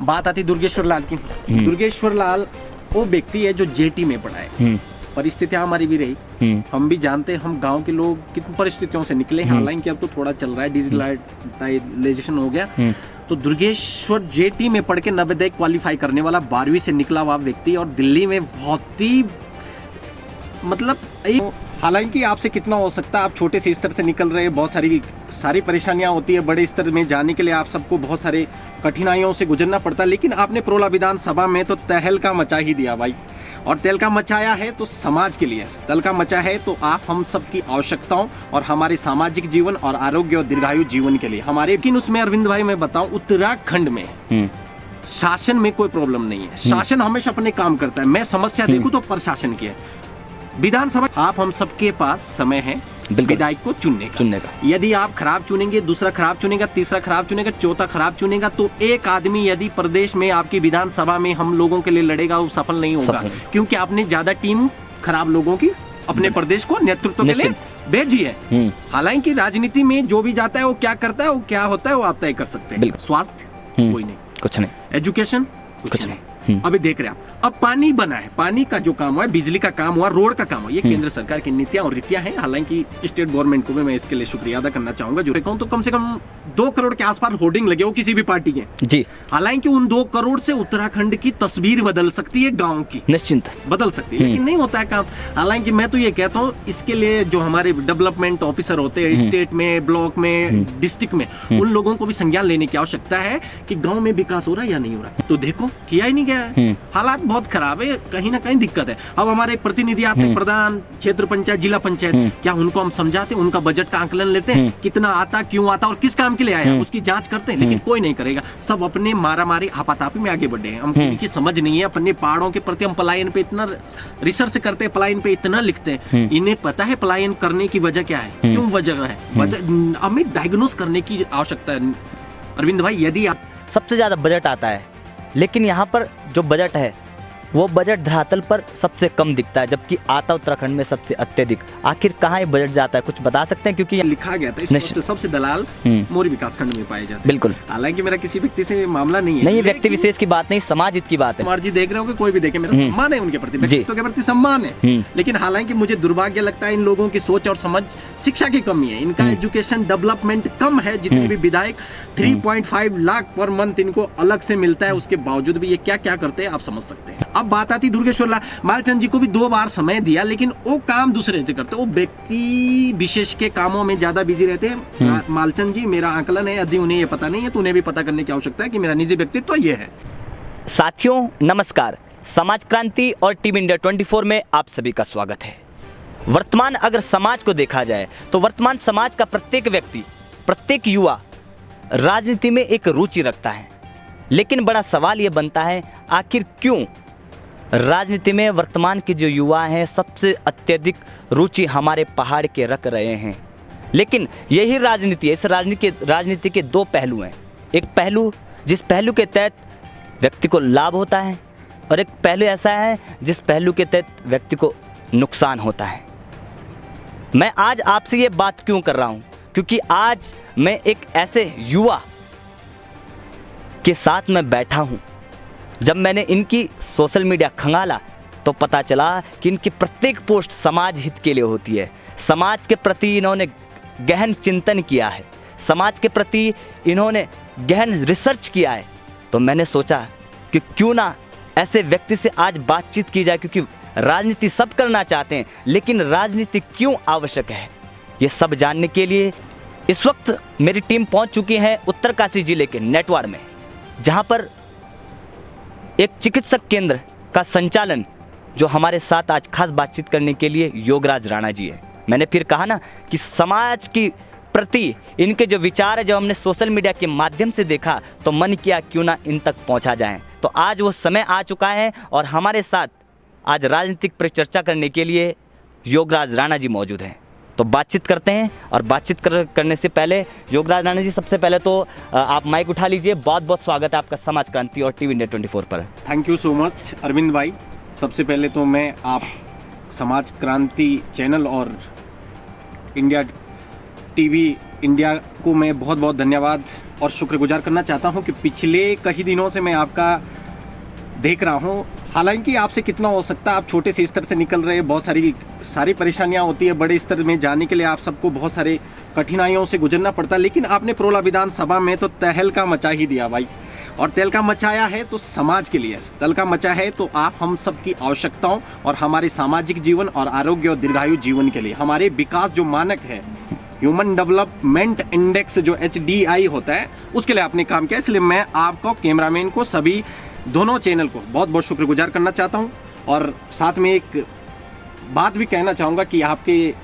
बात आती दुर्गेश्वर लाल की। दुर्गेश्वर लाल वो व्यक्ति है जो जेटी में पढ़ा है। परिस्थितियां हमारी भी रही, हम भी जानते हैं, हम गांव के लोग कितनी परिस्थितियों से निकले। हालांकि अब तो थोड़ा चल रहा है, डिजिटलाइजेशन हो गया। तो दुर्गेश्वर जेटी में पढ़ के नवोदय क्वालिफाई करने वाला 12वीं से निकला हुआ व्यक्ति, और दिल्ली में बहुत ही मतलब, हालांकि आपसे कितना हो सकता है, आप छोटे से स्तर से निकल रहे हैं, बहुत सारी परेशानियां होती है। बड़े स्तर में जाने के लिए आप सबको बहुत सारे कठिनाइयों से गुजरना पड़ता है, लेकिन आपने प्रोला विधानसभा में तो तहलका मचा ही दिया भाई। और तहलका मचाया है तो समाज के लिए, तहलका मचा है तो आप हम सबकी आवश्यकताओं और हमारे सामाजिक जीवन और आरोग्य और दीर्घायु जीवन के लिए हमारे। लेकिन उसमें अरविंद भाई मैं बताऊं, उत्तराखंड में शासन में कोई प्रॉब्लम नहीं है। शासन हमेशा अपने काम करता है। मैं समस्या देखूं तो प्रशासन की है। विधानसभा आप हम सबके पास समय है विधायक को चुनने का। यदि आप खराब चुनेंगे, दूसरा खराब चुनेगा, तीसरा खराब चुनेगा, चौथा खराब चुनेगा, तो एक आदमी यदि प्रदेश में आपकी विधानसभा में हम लोगों के लिए लड़ेगा, वो सफल नहीं होगा। क्योंकि आपने ज्यादा टीम खराब लोगों की अपने प्रदेश को नेतृत्व के लिए भेजी है। हालांकि राजनीति में जो भी जाता है वो क्या करता है, वो क्या होता है, वो आप तय कर सकते हैं। स्वास्थ्य कोई नहीं, कुछ नहीं। एजुकेशन कुछ नहीं। अभी देख रहे हैं आप, अब पानी बना है, पानी का जो काम हुआ है, बिजली का काम हुआ, रोड का काम हुआ, ये केंद्र सरकार की नीतियां और रीतियां हैं। हालांकि स्टेट गवर्नमेंट को भी मैं इसके लिए शुक्रिया अदा करना चाहूंगा। जो कहूं तो कम से कम 2 करोड़ के आसपास होर्डिंग लगे हो किसी भी पार्टी के जी। हालांकि उन 2 करोड़ से उत्तराखंड की तस्वीर बदल सकती है, गाँव की निश्चिंत बदल सकती है, लेकिन नहीं होता है काम। हालांकि मैं तो ये कहता हूँ, इसके लिए जो हमारे डेवलपमेंट ऑफिसर होते हैं स्टेट में, ब्लॉक में, डिस्ट्रिक्ट में, उन लोगों को भी संज्ञान लेने की आवश्यकता है कि गाँव में विकास हो रहा है या नहीं हो रहा। तो देखो, किया ही नहीं गया है। हालात बहुत खराब है, कहीं ना कहीं दिक्कत है। अब हमारे प्रतिनिधि आते हैं, प्रधान, क्षेत्र पंचायत, जिला पंचायत, क्या उनको हम समझाते हैं, उनका बजट का आकलन लेते हैं, कितना आता, क्यों आता और किस काम के लिए आया, उसकी जांच करते हैं? लेकिन कोई नहीं करेगा। सब अपने मारामारी हापातापी में आगे बढ़े हैं। हम की समझ नहीं है। अपने पहाड़ों के प्रति हम पलायन पे इतना रिसर्च करते हैं, पलायन पे इतना लिखते हैं। इन्हें पता है पलायन करने की वजह क्या है, क्यों वजह है, हमें डायग्नोस करने की आवश्यकता है। अरविंद भाई, यदि आप सबसे ज्यादा बजट आता है, लेकिन यहाँ पर जो बजट है वो बजट धरातल पर सबसे कम दिखता है, जबकि आता उत्तराखंड में सबसे अत्यधिक। आखिर कहाँ ये बजट जाता है, कुछ बता सकते हैं? क्योंकि लिखा गया था इस सबसे दलाल मोरी विकास खंड में पाए जाते हैं। बिल्कुल। हालांकि मेरा किसी व्यक्ति से मामला नहीं है, नहीं, व्यक्ति विशेष की बात नहीं, समाज हित की बात है। कुमार जी देख रहे हो कि कोई भी देखे, मेरा सम्मान है उनके प्रति, व्यक्तित्व के प्रति सम्मान है। लेकिन हालांकि मुझे दुर्भाग्य लगता है, इन लोगों की सोच और समझ, शिक्षा की कमी है, इनका एजुकेशन डेवलपमेंट कम है। जितने भी विधायक 3.5 लाख पर मंथ इनको अलग से मिलता है, उसके बावजूद भी ये क्या क्या करते हैं आप समझ सकते हैं। अब बात आती दुर्गेश्वर लाल, मालचंद जी को भी 2 बार समय दिया, लेकिन वो काम दूसरे से करते, वो व्यक्ति विशेष के कामों में ज्यादा बिजी रहते हैं। मालचंद जी, मेरा आकलन है, यदि उन्हें ये पता नहीं है तो उन्हें भी पता करने की आवश्यकता है कि मेरा निजी व्यक्तित्व ये है। साथियों नमस्कार, समाज क्रांति और टीम इंडिया 24 में आप सभी का स्वागत है। वर्तमान अगर समाज को देखा जाए तो वर्तमान समाज का प्रत्येक व्यक्ति, प्रत्येक युवा राजनीति में एक रुचि रखता है। लेकिन बड़ा सवाल यह बनता है, आखिर क्यों राजनीति में वर्तमान के जो युवा हैं सबसे अत्यधिक रुचि हमारे पहाड़ के रख रहे हैं? लेकिन यही राजनीति है, इस राजनीति के 2 पहलू हैं। एक पहलू जिस पहलू के तहत व्यक्ति को लाभ होता है, और एक पहलू ऐसा है जिस पहलू के तहत व्यक्ति को नुकसान होता है। मैं आज आपसे ये बात क्यों कर रहा हूं? क्योंकि आज मैं एक ऐसे युवा के साथ में बैठा हूं। जब मैंने इनकी सोशल मीडिया खंगाला तो पता चला कि इनकी प्रत्येक पोस्ट समाज हित के लिए होती है। समाज के प्रति इन्होंने गहन चिंतन किया है, समाज के प्रति इन्होंने गहन रिसर्च किया है। तो मैंने सोचा कि क्यों ना ऐसे व्यक्ति से आज बातचीत की जाए, क्योंकि राजनीति सब करना चाहते हैं, लेकिन राजनीति क्यों आवश्यक है, ये सब जानने के लिए इस वक्त मेरी टीम पहुंच चुकी है उत्तरकाशी जिले के नेटवाड़ में, जहां पर एक चिकित्सक केंद्र का संचालन जो हमारे साथ आज खास बातचीत करने के लिए योगराज राणा जी है। मैंने फिर कहा ना कि समाज की प्रति इनके जो विचार है, जो हमने सोशल मीडिया के माध्यम से देखा, तो मन किया क्यों ना इन तक पहुंचा जाए। तो आज वो समय आ चुका है और हमारे साथ आज राजनीतिक परिचर्चा करने के लिए योगराज राणा जी मौजूद हैं। तो बातचीत करते हैं, और बातचीत करने से पहले योगराज राणा जी, सबसे पहले तो आप माइक उठा लीजिए। बहुत बहुत स्वागत है आपका समाज क्रांति और टीवी इंडिया 24 पर। Thank you so much Arvind भाई। सबसे पहले तो मैं आप समाज क्रांति चैनल और इंडिया टीवी इंडिया को मैं बहुत बहुत धन्यवाद और शुक्रगुजार करना चाहता हूं कि पिछले कई दिनों से मैं आपका देख रहा हूं। हालांकि आपसे कितना हो सकता है, आप छोटे से स्तर से निकल रहे हैं, बहुत सारी परेशानियां होती है, बड़े स्तर में जाने के लिए आप सबको बहुत सारे कठिनाइयों से गुजरना पड़ता है, लेकिन आपने प्रोला विधानसभा में तो तहलका मचा ही दिया भाई। और तहलका मचाया है तो समाज के लिए, तहलका मचा है तो आप हम सबकी आवश्यकताओं और हमारे सामाजिक जीवन और आरोग्य और दीर्घायु जीवन के लिए, हमारे विकास जो मानक है, ह्यूमन डेवलपमेंट इंडेक्स जो HDI होता है, उसके लिए आपने काम किया। इसलिए मैं आपको, कैमरामैन को, सभी दोनों चैनल को बहुत बहुत शुक्रगुजार करना चाहता हूं। और साथ में एक बात भी कहना चाहूँगा कि आपके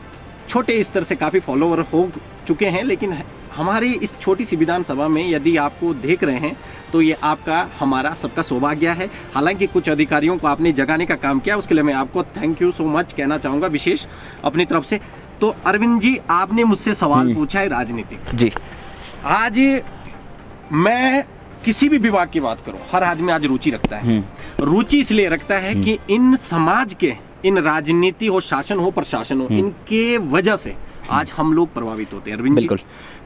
छोटे स्तर से काफ़ी फॉलोवर हो चुके हैं, लेकिन हमारी इस छोटी सी विधानसभा में यदि आपको देख रहे हैं तो ये आपका, हमारा सबका सौभाग्य है। हालांकि कुछ अधिकारियों को आपने जगाने का काम किया, उसके लिए मैं आपको थैंक यू सो मच कहना चाहूँगा विशेष अपनी तरफ से। तो अरविंद जी, आपने मुझसे सवाल पूछा है राजनीतिक जी। आज मैं किसी भी विभाग की बात करूं, हर आदमी आज रुचि रखता है। रुचि इसलिए रखता है कि इन समाज के, इन राजनीति हो, शासन हो, प्रशासन हो, इनके वजह से आज हम लोग प्रभावित होते हैं। अरविंद जी,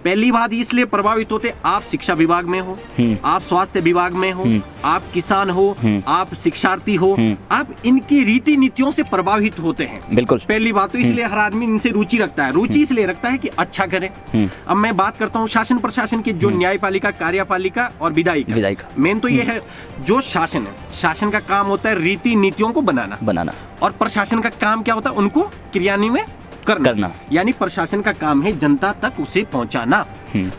पहली बात इसलिए प्रभावित होते, आप शिक्षा विभाग में हो, आप स्वास्थ्य विभाग में हो, आप किसान हो, आप शिक्षार्थी हो, आप इनकी रीति नीतियों से प्रभावित होते हैं। बिल्कुल, पहली बात तो इसलिए हर आदमी इनसे रुचि रखता है। रुचि इसलिए रखता है कि अच्छा करे। अब मैं बात करता हूँ शासन प्रशासन की, जो न्यायपालिका, कार्यपालिका और विधायिका। मेन तो ये है, जो शासन है, शासन का काम होता है रीति नीतियों को बनाना, और प्रशासन का काम क्या होता है, उनको क्रियान्वयन करना। यानी प्रशासन का काम है जनता तक उसे पहुंचाना।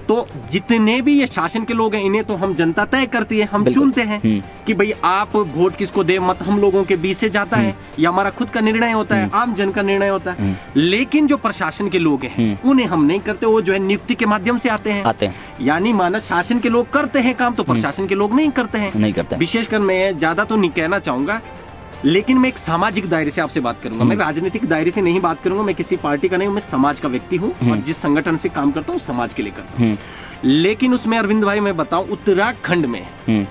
तो जितने भी ये शासन के लोग हैं, इन्हें तो हम जनता तय करती है, हम चुनते हैं कि भाई आप वोट किसको दे, मत हम लोगों के बीच से जाता है, या हमारा खुद का निर्णय होता है, आम जन का निर्णय होता है। लेकिन जो प्रशासन के लोग हैं उन्हें हम नहीं करते, वो जो है नियुक्ति के माध्यम से आते हैं। यानी माना शासन के लोग करते हैं काम, तो प्रशासन के लोग नहीं करते। विशेषकर मैं ज्यादा तो नहीं कहना चाहूंगा, लेकिन मैं एक सामाजिक दायरे से आपसे बात करूंगा। मैं राजनीतिक दायरे से नहीं बात करूंगा, मैं किसी पार्टी का नहीं हूं, मैं समाज का व्यक्ति हूं, और जिस संगठन से काम करता हूं समाज के लिए करता हूं। लेकिन उसमें अरविंद भाई मैं बताऊं, उत्तराखंड में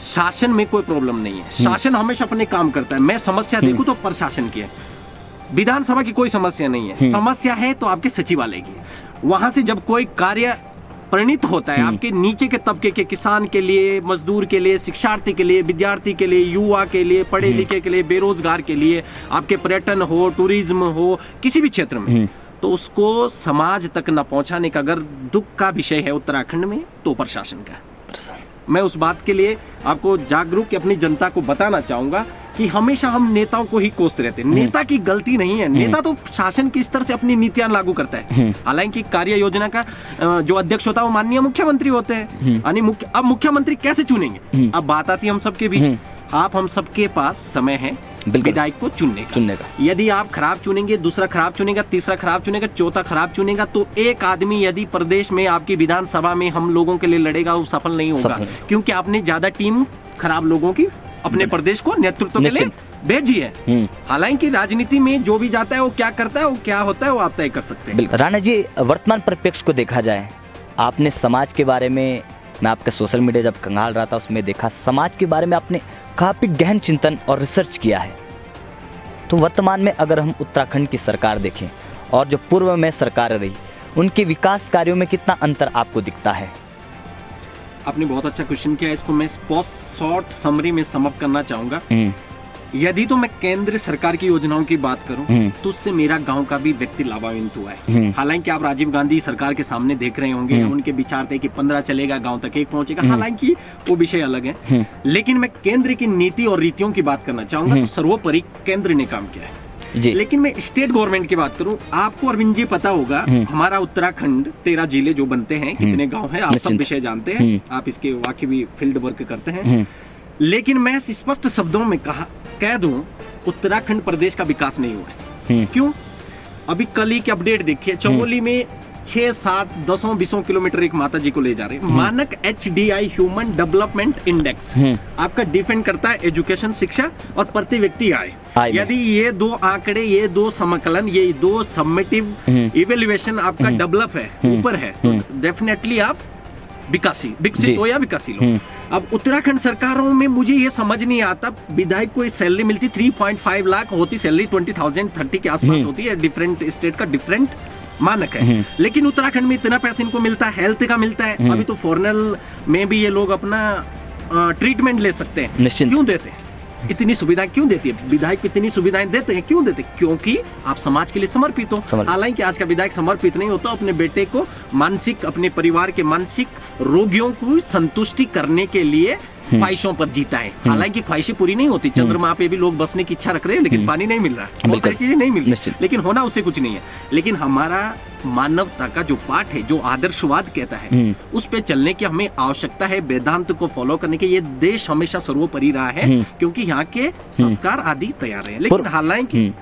शासन में कोई प्रॉब्लम नहीं है। शासन हमेशा अपने काम करता है। मैं समस्या देखूं तो प्रशासन की है, विधानसभा की कोई समस्या नहीं है। समस्या है तो आपके सचिवालय की। वहां से जब कोई कार्य परिणित होता है आपके नीचे के तबके के, किसान के लिए, मजदूर के लिए, शिक्षार्थी के लिए, विद्यार्थी के लिए, युवा के लिए, पढ़े लिखे के लिए, बेरोजगार के लिए, आपके पर्यटन हो, टूरिज्म हो, किसी भी क्षेत्र में, तो उसको समाज तक न पहुंचाने का अगर दुख का विषय है उत्तराखंड में, तो प्रशासन का। मैं उस बात के लिए आपको जागरूक, अपनी जनता को बताना चाहूंगा कि हमेशा हम नेताओं को ही कोसते रहते हैं। नेता की गलती नहीं है, नेता तो शासन की स्तर से अपनी नीतियां लागू करता है। हालांकि कार्य योजना का जो अध्यक्ष होता है वो माननीय मुख्यमंत्री होते हैं। अब मुख्यमंत्री कैसे चुनेंगे, अब बात आती है हम सबके बीच। आप हम सबके पास समय है विधायक को चुनने का। यदि आप खराब चुनेंगे, दूसरा खराब चुनेगा, तीसरा खराब चुनेगा, चौथा खराब चुनेगा, तो एक आदमी यदि प्रदेश में आपकी विधानसभा में हम लोगों के लिए लड़ेगा, वो सफल नहीं होगा, क्योंकि आपने ज्यादा टीम खराब लोगों की अपने प्रदेश को नेतृत्व के लिए भेजी है। हालांकि राजनीति में जो भी जाता है वो क्या करता है, वो क्या होता है, वो आप तय कर सकते हैं। राणा जी, वर्तमान परिप्रेक्ष्य को देखा जाए, आपने समाज के बारे में, मैं आपका सोशल मीडिया जब खंगाल रहा था उसमें देखा, समाज के बारे में आपने काफी गहन चिंतन और रिसर्च किया है। तो वर्तमान में अगर हम उत्तराखंड की सरकार देखें और जो पूर्व में सरकार रही, उनके विकास कार्यों में कितना अंतर आपको दिखता है? आपने बहुत अच्छा क्वेश्चन किया। इसको मैं शॉर्ट समरी में समअप करना चाहूंगा। यदि तो मैं केंद्र सरकार की योजनाओं की बात करूं, तो उससे मेरा गांव का भी व्यक्ति लाभान्वित हुआ है। हालांकि आप राजीव गांधी सरकार के सामने देख रहे होंगे, उनके विचार थे कि 15 चलेगा, गांव तक 1 पहुंचेगा। हालांकि वो विषय अलग है, लेकिन मैं केंद्र की नीति और रीतियों की बात करना चाहूंगा। तो सर्वोपरि केंद्र ने काम किया है। लेकिन मैं स्टेट गवर्नमेंट की बात करूं, आपको अरविंद जी पता होगा, हमारा उत्तराखंड 13 जिले जो बनते हैं, कितने गाँव है, आप सब विषय जानते हैं, आप इसके वाकई भी फील्ड वर्क करते हैं। लेकिन मैं स्पष्ट शब्दों में कह दूं, उत्तराखंड प्रदेश का विकास नहीं हुआ है। क्यों? अभी कल ही की अपडेट देखिए, चमोली में 6, 7, 10, 20 किलोमीटर एक माता जी को ले जा रहे हैं। मानक HDI ह्यूमन डेवलपमेंट इंडेक्स आपका डिफेंड करता है एजुकेशन, शिक्षा और प्रति व्यक्ति आय। यदि ये 2 आंकड़े, ये 2 समाकलन, ये 2 सबमिटिव इवेल्युएशन आपका डेवलप है, ऊपर है, तो डेफिनेटली आप विकसित हो या विकासशील हो। अब उत्तराखंड सरकारों में मुझे ये समझ नहीं आता, विधायक को सैलरी मिलती 3.5 लाख होती, सैलरी 20,000 30 के आसपास होती है। डिफरेंट स्टेट का डिफरेंट मानक है। लेकिन उत्तराखंड में इतना पैसा इनको मिलता है, हेल्थ का मिलता है, अभी तो फॉरेनर में भी ये लोग अपना ट्रीटमेंट ले सकते हैं। निश्चिंत। क्यों देते हैं? इतनी सुविधाएं क्यों देती है विधायक? इतनी सुविधाएं देते हैं, क्यों देते? क्योंकि आप समाज के लिए समर्पित हो। हालांकि आज का विधायक समर्पित नहीं होता, अपने बेटे को मानसिक, अपने परिवार के मानसिक रोगियों को संतुष्टि करने के लिए ख्वाहिशों पर जीता है। हालांकि ख्वाहिशें पूरी नहीं होती, चंद्रमा पे भी लोग बसने की इच्छा रख रहे हैं, लेकिन पानी नहीं मिल रहा, बहुत सारी चीजें नहीं मिल रही, लेकिन होना उससे कुछ नहीं है। लेकिन हमारा मानवता का जो पाठ है, जो आदर्शवाद कहता है, उस पे चलने की हमें आवश्यकता है। वेदांत को फॉलो करने के ये देश हमेशा सर्वोपरि रहा है, क्योंकि यहाँ के संस्कार आदि तैयार है। लेकिन हालांकि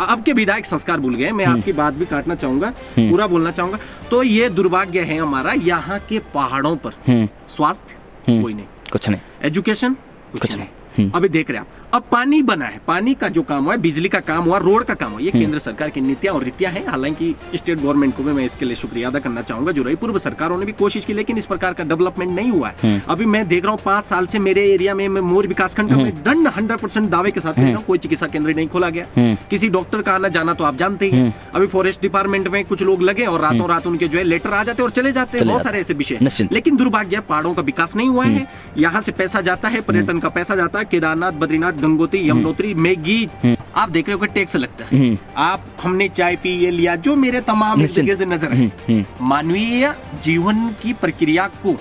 अब के विधायक संस्कार भूल गए। मैं आपकी बात भी काटना चाहूंगा, पूरा बोलना चाहूंगा। तो ये दुर्भाग्य है हमारा, यहाँ के पहाड़ों पर स्वास्थ्य कोई नहीं, कुछ नहीं, एजुकेशन कुछ नहीं। अभी देख रहे हैं आप, अब पानी बना है, पानी का जो काम हुआ है, बिजली का काम हुआ, रोड का काम हुआ, ये केंद्र सरकार की नीतियां और रीतियां हैं। हालांकि स्टेट गवर्नमेंट को भी मैं इसके लिए शुक्रिया अदा करना चाहूंगा, जो रही पूर्व सरकारों ने भी कोशिश की, लेकिन इस प्रकार का डेवलपमेंट नहीं हुआ है। अभी मैं देख रहा हूँ 5 साल से मेरे एरिया में, मोर विकासखंड में 100% दावे के साथ कह रहा हूं, कोई चिकित्सा केंद्र नहीं खोला गया। किसी डॉक्टर का आना जाना तो आप जानते ही हैं। अभी फॉरेस्ट डिपार्टमेंट में कुछ लोग लगे और रातों रात उनके जो है लेटर आ जाते और चले जाते हैं, बहुत सारे ऐसे विषय। लेकिन दुर्भाग्य, पहाड़ों का विकास नहीं हुआ है। यहाँ से पैसा जाता है, पर्यटन का पैसा जाता है, केदारनाथ, बद्रीनाथ, गंगोत्री, यमुनोत्री में गीत आप देख रहे हो कि टैक्स लगता है। आप, हमने चाय पी, ये लिया, जो मेरे तमाम जगह से नजर है, मानवीय जीवन की प्रक्रिया को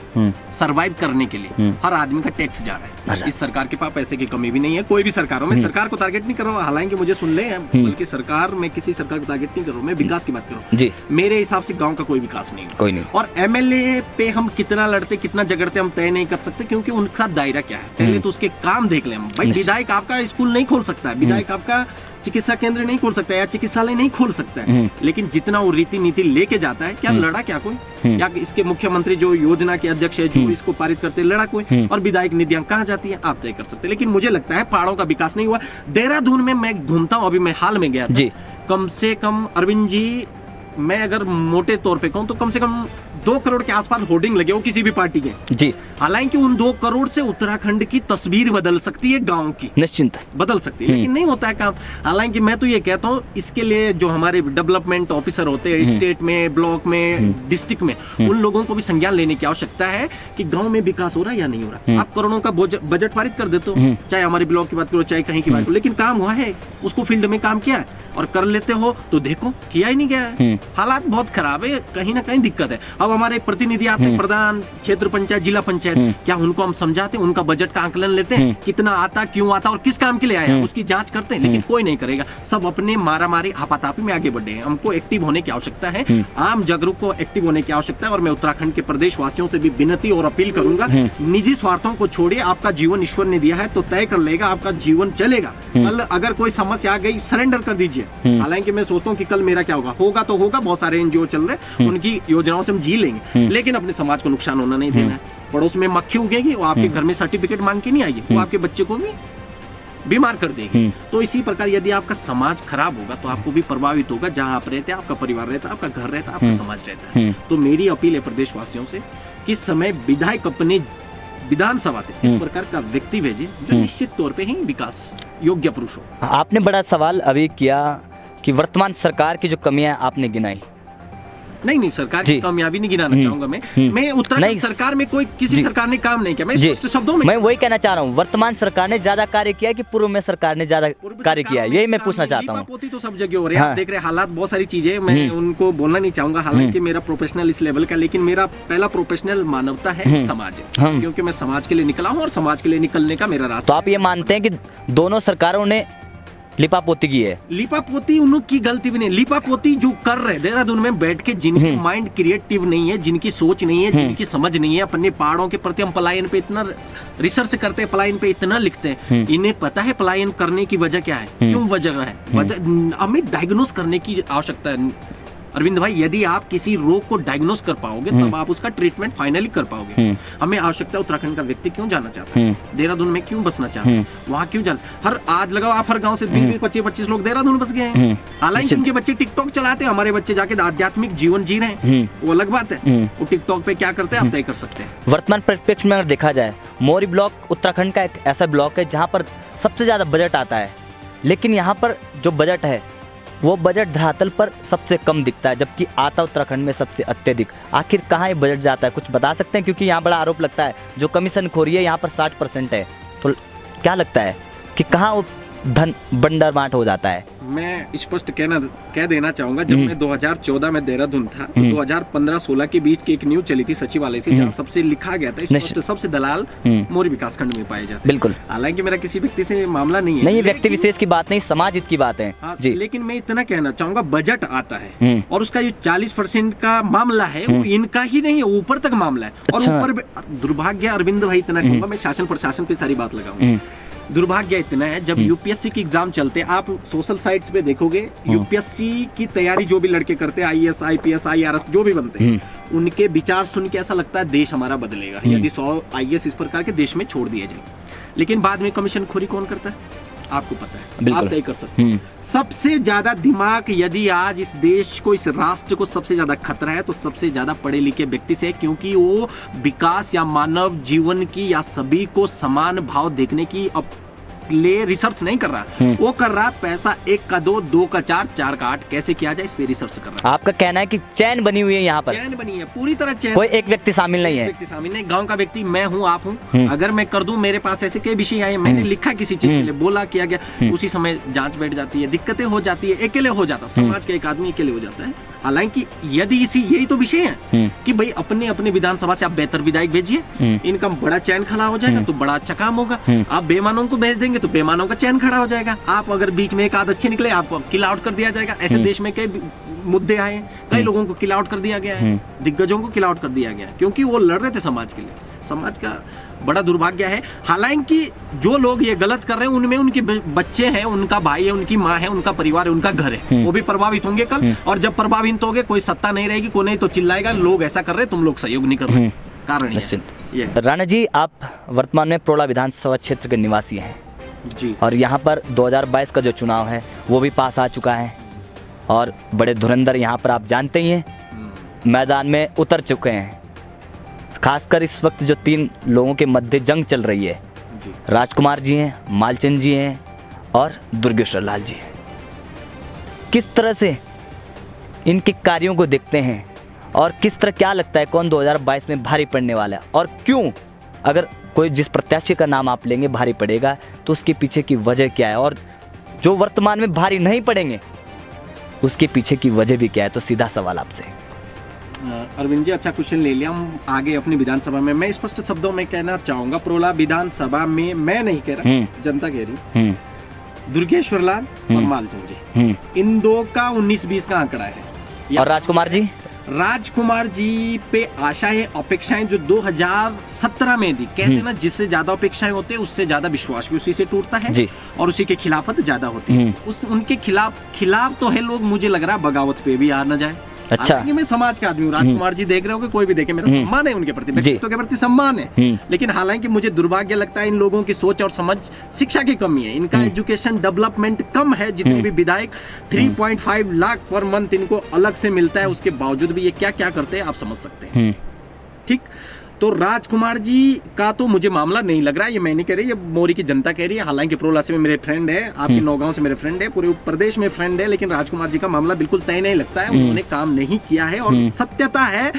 सरवाइव करने के लिए हर आदमी का टैक्स जा रहा है। इस सरकार के पास पैसे की कमी भी नहीं है, कोई भी सरकारों में। सरकार को टारगेट नहीं कर रहा हूं, हालांकि मुझे सुन ले, बल्कि सरकार में किसी सरकार को टारगेट नहीं कर रहा हूं, मैं विकास की बात कर रहा हूं। मेरे हिसाब से गांव का कोई विकास नहीं, कोई नहीं। और एमएलए पे हम कितना लड़ते, कितना झगड़ते, हम तय नहीं कर सकते, क्योंकि उनका दायरा क्या है। पहले तो उसके काम देख ले हम। भाई, विधायक आपका स्कूल नहीं खोल सकता है, विधायक आपका चिकित्सा केंद्र नहीं खोल सकता है, या चिकित्सालय नहीं खोल सकता है, लेकिन जितना वो रीति नीति लेके जाता है, क्या लड़ा क्या कोई? या इसके मुख्यमंत्री जो योजना के अध्यक्ष है, जो इसको पारित करते, लड़ा कोई? और विधायक निधियां कहाँ जाती है, आप तय कर सकते हैं। लेकिन मुझे लगता है पहाड़ों का विकास नहीं हुआ। देहरादून में मैं घूमता हूँ, अभी मैं हाल में गया था, कम से कम अरविंद जी, मैं अगर मोटे तौर पे कहूँ तो कम से कम 2 करोड़ के आसपास होर्डिंग लगे हो किसी भी पार्टी के जी। हालांकि उन 2 करोड़ से उत्तराखंड की तस्वीर बदल सकती है, गांव की निश्चिंत बदल सकती है, लेकिन नहीं होता है काम। हालांकि मैं तो ये कहता हूँ, इसके लिए जो हमारे डेवलपमेंट ऑफिसर होते हैं स्टेट में, ब्लॉक में, डिस्ट्रिक्ट में, उन लोगों को भी संज्ञान लेने की आवश्यकता है कि गाँव में विकास हो रहा है या नहीं हो रहा। आप करोड़ों का बजट पारित कर देते हो, चाहे हमारे ब्लॉक की बात करो, चाहे कहीं की बात करो, लेकिन काम हुआ है, उसको फील्ड में काम किया है। और कर लेते हो तो देखो, किया ही नहीं गया है। हालात बहुत खराब है, कहीं ना कहीं दिक्कत है। अब हमारे प्रतिनिधि आते हैं, प्रधान, क्षेत्र पंचायत, जिला पंचायत, क्या उनको हम समझाते हैं, उनका बजट का आकलन लेते हैं, कितना आता, क्यों आता और किस काम के लिए आया, उसकी जांच करते हैं? लेकिन कोई नहीं करेगा, सब अपने मारामारी हाथापाई में आगे बढ़े हैं। हमको एक्टिव होने की आवश्यकता है, आम जागरूक को एक्टिव होने की आवश्यकता है। और मैं उत्तराखंड के प्रदेशवासियों से भी विनती और अपील करूंगा, निजी स्वार्थों को छोड़िए, आपका जीवन ईश्वर ने दिया है तो तय कर लेगा, आपका जीवन चलेगा। कल अगर कोई समस्या आ गई, सरेंडर कर दीजिए। हालांकि मैं सोचता हूँ कि कल मेरा क्या होगा, होगा तो होगा, बहुत सारे एनजीओ चल रहे, उनकी योजनाओं से हम जी लेंगे, लेकिन अपने समाज को नुकसान होना नहीं देना है। पड़ोस में मक्खी उगेगी, वो आपके घर में सर्टिफिकेट मांग के नहीं आएगी, वो आपके बच्चे को भी बीमार कर देगी। तो इसी प्रकार यदि आपका समाज खराब होगा तो आपको भी प्रभावित होगा। जहां आप रहते हैं, आपका परिवार रहता है, आपका घर रहता है, आपका समाज रहता है। तो मेरी अपील है प्रदेशवासियों से कि समय विधायक अपने विधानसभा से इस प्रकार का व्यक्ति भेजे जो निश्चित तौर पे ही विकास योग्य पुरुष हो। आपने बड़ा सवाल अभी किया कि वर्तमान सरकार की जो कमियां आपने गिनाई, नहीं सरकार की कामयाबी नहीं गिनाना चाहूंगा मैं उत्तराखंड सरकार में कोई किसी सरकार ने काम नहीं किया, मैं स्पष्ट शब्दों में वही कहना चाह रहा हूँ। वर्तमान सरकार ने ज्यादा कार्य किया कि पूर्व में सरकार ने ज्यादा कार्य किया, यही मैं पूछना चाहता हूँ। पोती तो सब जगह हो रही है, आप देख रहे हालात, बहुत सारी चीजें मैं उनको बोलना नहीं चाहूंगा। हालांकि मेरा प्रोफेशनल इस लेवल का, लेकिन मेरा पहला प्रोफेशनल मानवता है, समाज है, क्योंकि मैं समाज के लिए निकला हूँ और समाज के लिए निकलने का मेरा रास्ता। तो आप ये मानते हैं कि दोनों सरकारों ने लिपापोती की है? लिपापोती उनकी गलती भी नहीं, लिपापोती जो कर रहे देहरादून में बैठ के, जिनकी माइंड क्रिएटिव नहीं है, जिनकी सोच नहीं है, जिनकी समझ नहीं है, अपने पहाड़ों के प्रति हम पलायन पे इतना रिसर्च करते हैं, पलायन पे इतना लिखते हैं, इन्हें पता है पलायन करने की वजह क्या है, क्यों वजह है, वजह हमें डायग्नोस करने की आवश्यकता है। अरविंद भाई, यदि आप किसी रोग को डायग्नोस कर पाओगे तब आप उसका ट्रीटमेंट फाइनली कर पाओगे। हमें आवश्यकता है, उत्तराखंड का व्यक्ति क्यों जाना चाहता है, देहरादून में क्यों बसना चाहता है, वहाँ क्यों जाना, हर आज लगाओ आप हर गांव से 20-25 लोग देहरादून बस गए हैं। हालांकि उनके बच्चे टिकटॉक चलाते हैं, हमारे बच्चे जाके आध्यात्मिक जीवन जी रहे हैं, वो अलग बात है। वो टिकटॉक पे क्या करते हैं आप तय कर सकते हैं। वर्तमान परिप्रेक्ष्य में अगर देखा जाए, मोरी ब्लॉक उत्तराखंड का एक ऐसा ब्लॉक है जहाँ पर सबसे ज्यादा बजट आता है, लेकिन यहाँ पर जो बजट है वो बजट धरातल पर सबसे कम दिखता है, जबकि आता उत्तराखंड में सबसे अत्यधिक। आखिर कहाँ ये बजट जाता है, कुछ बता सकते हैं? क्योंकि यहाँ बड़ा आरोप लगता है जो कमीशन खोरी है यहाँ पर 60% है, तो क्या लगता है कि कहाँ वो धन बंडरमाट हो जाता है? मैं स्पष्ट कह देना चाहूंगा, जब मैं 2014 में देहरादून था तो 2015-16 के बीच की एक न्यूज चली थी सचिवालय से, जहाँ सबसे लिखा गया था स्पष्ट सबसे दलाल मोरी विकास खंड में पाए जाते हैं। बिल्कुल। हालांकि मेरा किसी व्यक्ति से मामला नहीं है, नहीं, व्यक्ति विशेष की बात नहीं, समाज हित की बात है। हाँ, जी। लेकिन मैं इतना कहना चाहूंगा, बजट आता है और उसका जो 40% का मामला है वो इनका ही नहीं है, ऊपर तक मामला है। और अच्छा। ऊपर दुर्भाग्य अरविंद भाई, इतना कहूंगा मैं, शासन प्रशासन पे सारी बात लगाऊंगा। दुर्भाग्य इतना है, जब यूपीएससी की एग्जाम चलते हैं, आप सोशल साइट्स पे देखोगे, यूपीएससी की तैयारी जो भी लड़के करते हैं, आईएएस, आईपीएस, आईआरएस जो भी बनते हैं, उनके विचार सुन के ऐसा लगता है देश हमारा बदलेगा यदि 100 आईएएस इस प्रकार के देश में छोड़ दिए जाए। लेकिन बाद में कमीशन खोरी कौन करता है आपको पता है, आप तय कर सकते हैं। सबसे ज्यादा दिमाग यदि आज इस देश को, इस राष्ट्र को सबसे ज्यादा खतरा है तो सबसे ज्यादा पढ़े लिखे व्यक्ति से है, क्योंकि वो विकास या मानव जीवन की या सभी को समान भाव देखने की ले रिसर्च नहीं कर रहा, वो कर रहा पैसा 1 का 2, 2 का 4, 4 का 8 कैसे किया जाए, इस पे रिसर्च कर रहा है। आपका कहना है कि चैन बनी हुई है यहाँ पर, चैन बनी है पूरी तरह, चैन, कोई एक व्यक्ति शामिल नहीं है। व्यक्ति शामिल नहीं, गांव का व्यक्ति मैं हूँ, आप हूँ, अगर मैं कर दूं, मेरे पास ऐसे कई विषय आए, मैंने लिखा किसी चीज के लिए, बोला किया गया, उसी समय जांच बैठ जाती है, दिक्कतें हो जाती है, अकेले हो जाता समाज का एक आदमी अकेले हो जाता है। हालांकि यदि यही तो विषय है कि भाई अपने अपने विधानसभा से आप बेहतर विधायक भेजिए, इनका बड़ा चैन खड़ा हो जाएगा तो बड़ा अच्छा काम होगा। आप बेईमानों को भेज देंगे तो बेईमानों का चैन खड़ा हो जाएगा। आप अगर बीच में एक आध अच्छे निकले, आपको किल आउट कर दिया जाएगा। ऐसे देश में कई मुद्दे आए, कई लोगों को किल आउट कर दिया गया है, दिग्गजों को किल आउट कर दिया गया, क्योंकि वो लड़ रहे थे समाज के लिए। समाज का बड़ा दुर्भाग्य है। हालांकि जो लोग ये गलत कर रहे हैं उनमें उनके बच्चे हैं, उनका भाई है, उनकी माँ है, उनका परिवार है, उनका घर है, वो भी प्रभावित होंगे कल। और जब प्रभावित होंगे, कोई सत्ता नहीं रहेगी, कोई नहीं तो चिल्लाएगा लोग ऐसा कर रहे, तुम लोग सहयोग नहीं कर रहे। कारण निश्चित। राणा जी, आप वर्तमान में प्रोला विधानसभा क्षेत्र के निवासी हैं जी, और यहाँ पर 2022 का जो चुनाव है वो भी पास आ चुका है और बड़े धुरंधर यहाँ पर आप जानते ही हैं मैदान में उतर चुके हैं। खासकर इस वक्त जो 3 लोगों के मध्य जंग चल रही है, राजकुमार जी हैं, मालचंद जी हैं और दुर्गेश्वर लाल जी हैं। किस तरह से इनके कार्यों को देखते हैं और किस तरह, क्या लगता है कौन 2022 में भारी पड़ने वाला है और क्यों? अगर कोई जिस प्रत्याशी का नाम आप लेंगे भारी पड़ेगा तो उसके पीछे की वजह क्या है, और जो वर्तमान में भारी नहीं पड़ेंगे उसके पीछे की वजह भी क्या है? तो सीधा सवाल आपसे। अरविंद जी, अच्छा क्वेश्चन ले लिया। हम आगे अपनी विधानसभा में, मैं स्पष्ट शब्दों में कहना चाहूंगा, प्रोला विधानसभा में मैं नहीं कह रहा, जनता कह रही, दुर्गेश्वर लाल और मालचंद जी, इन 2 का 19-20 का आंकड़ा है। और राजकुमार जी, राजकुमार जी पे आशाएं, अपेक्षाएं जो 2017 में थी, कहते ना जिससे ज्यादा अपेक्षाएं होते हैं उससे ज्यादा विश्वास भी उसी से टूटता है जी। और उसी के खिलाफत ज्यादा होती है। उनके खिलाफ तो है लोग, मुझे लग रहा है बगावत पे भी आ न जाए। अच्छा, मैं समाज का आदमी हूँ, राजकुमार जी देख रहे हो, कोई भी देखे, मेरा सम्मान है उनके प्रति, व्यक्तित्व के प्रति सम्मान है। लेकिन हालांकि मुझे दुर्भाग्य लगता है इन लोगों की सोच और समझ, शिक्षा की कमी है, इनका एजुकेशन डेवलपमेंट कम है। जितने भी विधायक 3.5 लाख पर मंथ इनको अलग से मिलता है, उसके बावजूद भी ये क्या क्या करते हैं आप समझ सकते हैं। ठीक, तो राजकुमार जी का तो मुझे मामला नहीं लग रहा है, ये मैं नहीं कह रही, ये मोरी की जनता कह रही है। हालांकि प्रोला से मेरे फ्रेंड है, आपके नौगांव से मेरे फ्रेंड है, पूरे प्रदेश में फ्रेंड है, लेकिन राजकुमार जी का मामला बिल्कुल तय नहीं लगता है। उन्होंने काम नहीं किया है और सत्यता है,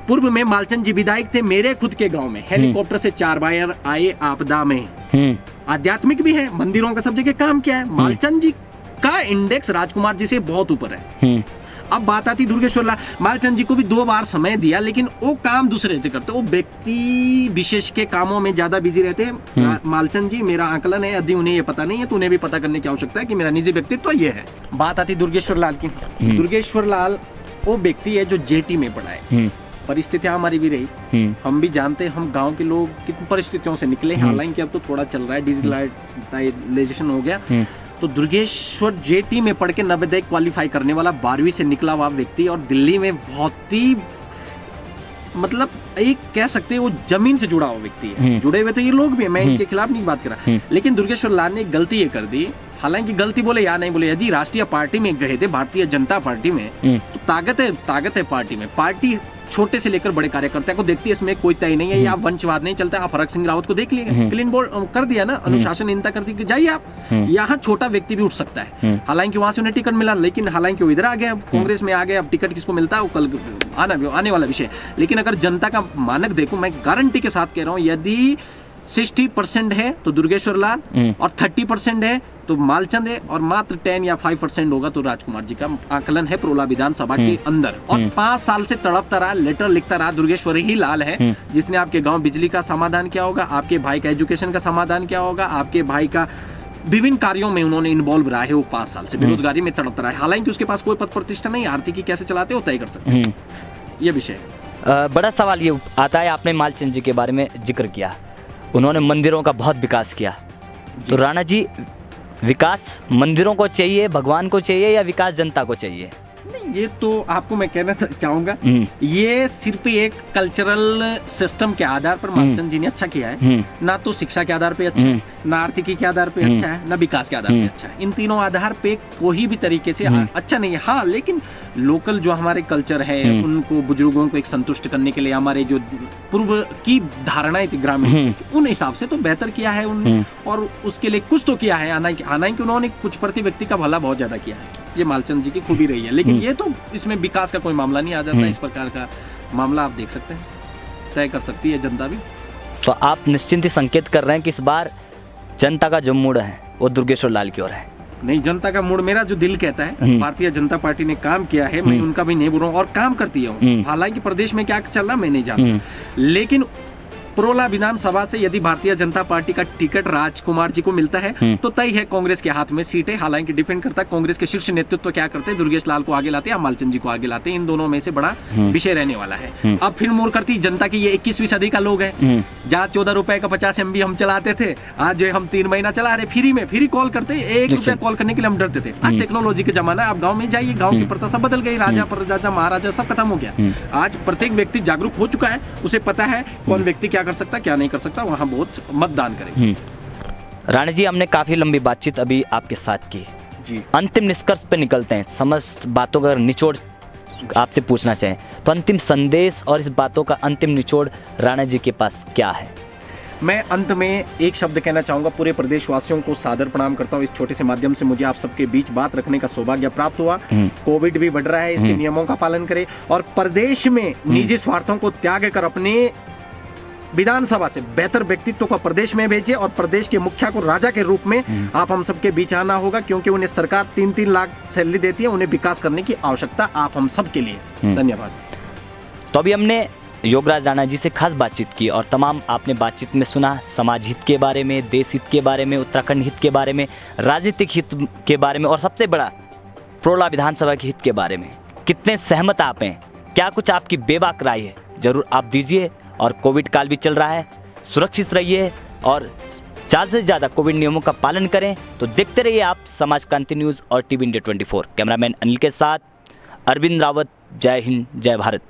पूर्व में मालचंद जी विधायक थे मेरे खुद के गाँव में, हेलीकॉप्टर से 4 बार आए आपदा में, आध्यात्मिक भी है, मंदिरों का सब जगह काम किया है। मालचंद जी का इंडेक्स राजकुमार जी से बहुत ऊपर है। अब बात आती दुर्गेश्वर लाल, मालचंद जी को भी 2 बार समय दिया, लेकिन वो काम दूसरे से करते, वो व्यक्ति विशेष के कामों में ज्यादा बिजी रहते हैं। मालचंद जी, मेरा आकलन है, यदि उन्हें ये पता नहीं है तो उन्हें भी पता करने की आवश्यकता है कि मेरा निजी व्यक्तित्व ये है। बात आती दुर्गेश्वर लाल की। दुर्गेश्वर लाल वो व्यक्ति है जो जेटी में पढ़ा है, परिस्थितियां हमारी भी रही, हम भी जानते हैं, हम गांव के लोग कितनी परिस्थितियों से निकले। हालांकि अब तो थोड़ा चल रहा है, डिजिटलाइजेशन हो गया। तो दुर्गेश्वर जेटी में पढ़ के नवोदय क्वालिफाई करने वाला 12वीं से निकला हुआ व्यक्ति, और दिल्ली में बहुत ही मतलब एक कह सकते हैं वो जमीन से जुड़ा हुआ व्यक्ति है। जुड़े हुए तो ये लोग भी हैं, मैं इनके खिलाफ नहीं बात कर रहा, लेकिन दुर्गेश्वर लाल ने एक गलती ये कर दी। हालांकि गलती बोले या नहीं बोले, यदि राष्ट्रीय पार्टी में गए थे, भारतीय जनता पार्टी में, तो ताकत है पार्टी में। पार्टी छोटे से लेकर बड़े कार्यकर्ता को देखती है, इसमें कोई तय नहीं है, या वंशवाद नहीं चलता। आप हरक सिंह रावत को देख लीजिए, क्लीन बोर्ड कर दिया ना, अनुशासनहीनता कर दी कि जाइए आप, यहाँ छोटा व्यक्ति भी उठ सकता है। हालांकि वहां से उन्हें टिकट मिला, लेकिन हालांकि वो इधर आ गए, कांग्रेस में आ गए। अब टिकट किसको मिलता है वो कल आने वाला विषय। लेकिन अगर जनता का मानक देखो, मैं गारंटी के साथ कह रहा हूँ, यदि 60% है तो दुर्गेश्वर लाल, और 30% है तो मालचंद है, और मात्र 10 या 5% होगा तो राजकुमार जी का आकलन है प्रोला विधानसभा के अंदर। और 5 साल से तड़पता रहा, लेटर लिखता रहा, दुर्गेश्वर ही लाल है जिसने आपके गांव बिजली का समाधान किया होगा, आपके भाई का एजुकेशन का समाधान किया होगा, आपके भाई का विभिन्न कार्यों में उन्होंने इन्वॉल्व रहा है। वो 5 साल से बेरोजगारी में तड़पता रहा है, हालांकि उसके पास कोई पद प्रतिष्ठा नहीं, आर्थिकी कैसे चलाते हो तय कर सकते हैं। ये विषय है। बड़ा सवाल ये आता है, आपने मालचंद जी के बारे में जिक्र किया, उन्होंने मंदिरों का बहुत विकास किया, तो राणा जी विकास मंदिरों को चाहिए, भगवान को चाहिए, या विकास जनता को चाहिए? नहीं, ये तो आपको मैं कहना चाहूंगा, ये सिर्फ एक कल्चरल सिस्टम के आधार पर मालचंद जी ने अच्छा किया है। ना तो शिक्षा के आधार पे अच्छा है, ना आर्थिकी के आधार पे अच्छा है, ना विकास के आधार पे अच्छा है। इन तीनों आधार पे कोई भी तरीके से अच्छा नहीं है। हाँ, लेकिन लोकल जो हमारे कल्चर है, उनको बुजुर्गों को एक संतुष्ट करने के लिए हमारे जो पूर्व की धारणाएं थी ग्रामीण, उन हिसाब से तो बेहतर किया है उन्होंने, और उसके लिए कुछ तो किया है। हालांकि उन्होंने कुछ प्रति व्यक्ति का भला बहुत ज्यादा किया है, ये मालचंद जी की खूबी रही है। लेकिन ये तो इसमें विकास का कोई मामला नहीं आ जाता। इस प्रकार का मामला आप देख सकते हैं, तय कर सकती है जनता भी। तो आप निश्चिंत ही संकेत कर रहे हैं कि इस बार जनता का जो मूड है वो दुर्गेश्वर लाल की ओर है? नहीं, जनता का मूड, मेरा जो दिल कहता है, भारतीय जनता पार्टी ने काम किया है, मैं उनका भी नहीं बोल रहा हूँ, और काम करती है। हालांकि प्रदेश में क्या चल रहा मैं नहीं जानता, लेकिन प्रोला विधानसभा से यदि भारतीय जनता पार्टी का टिकट राजकुमार जी को मिलता है तो तय है कांग्रेस के हाथ में सीट है। हालांकि डिपेंड करता है कांग्रेस के शीर्ष नेतृत्व क्या करते हैं, दुर्गेश लाल को आगे लाते हैं या मालचंद जी को आगे लाते हैं। इन दोनों में से बड़ा विषय रहने वाला है। अब फिर मोड़ करती जनता की, ये 21वीं सदी का लोग है, जहाँ 14 रुपए का 50 MB हम चलाते थे, आज जो हम 3 महीना चला रहे फ्री में, फ्री कॉल करते, 1 रुपया कॉल करने के लिए हम डरते थे। आज टेक्नोलॉजी का जमाना है, आप गाँव में जाइए, गाँव की प्रथा सब बदल गई, राजा प्रजा महाराजा सब खत्म हो गया। आज प्रत्येक व्यक्ति जागरूक हो चुका है, उसे पता है कौन व्यक्ति क्या कर सकता, क्या नहीं कर सकता, वहां बहुत मतदान करें। राणा जी, हमने काफी लंबी बातचीत अभी आपके साथ की जी। अंतिम निष्कर्ष पे निकलते हैं, समस्त बातों का निचोड़ आपसे पूछना चाहें तो अंतिम संदेश और इस बातों का अंतिम निचोड़ राणा जी के पास क्या है? मैं अंत में एक शब्द कहना चाहूंगा, पूरे प्रदेशवासियों को सादर प्रणाम करता हूं। इस छोटे से माध्यम से मुझे आप सबके बीच बात रखने का सौभाग्य प्राप्त हुआ। कोविड भी बढ़ रहा है, इसके नियमों का पालन करें, और प्रदेश में निजी स्वार्थों को त्याग कर अपने विधानसभा से बेहतर व्यक्तित्व को प्रदेश में भेजे, और प्रदेश के मुखिया को राजा के रूप में आप हम सबके बीच आना होगा, क्योंकि उन्हें सरकार 3-3 लाख सैलरी देती है, उन्हें विकास करने की आवश्यकता आप हम सब के लिए। धन्यवाद। तो अभी हमने योगराज राणा जी से खास बातचीत की, और तमाम आपने बातचीत में सुना समाज हित के बारे में, देश हित के बारे में, उत्तराखंड हित के बारे में, राजनीतिक हित के बारे में, और सबसे बड़ा प्रोला विधानसभा के हित के बारे में। कितने सहमत आप हैं, क्या कुछ आपकी बेबाक राय है, जरूर आप दीजिए। और कोविड काल भी चल रहा है, सुरक्षित रहिए और ज़्यादा से ज़्यादा कोविड नियमों का पालन करें। तो देखते रहिए आप समाज क्रांति न्यूज़ और टीवी इंडिया 24। कैमरामैन अनिल के साथ अरविंद रावत। जय हिंद, जय भारत।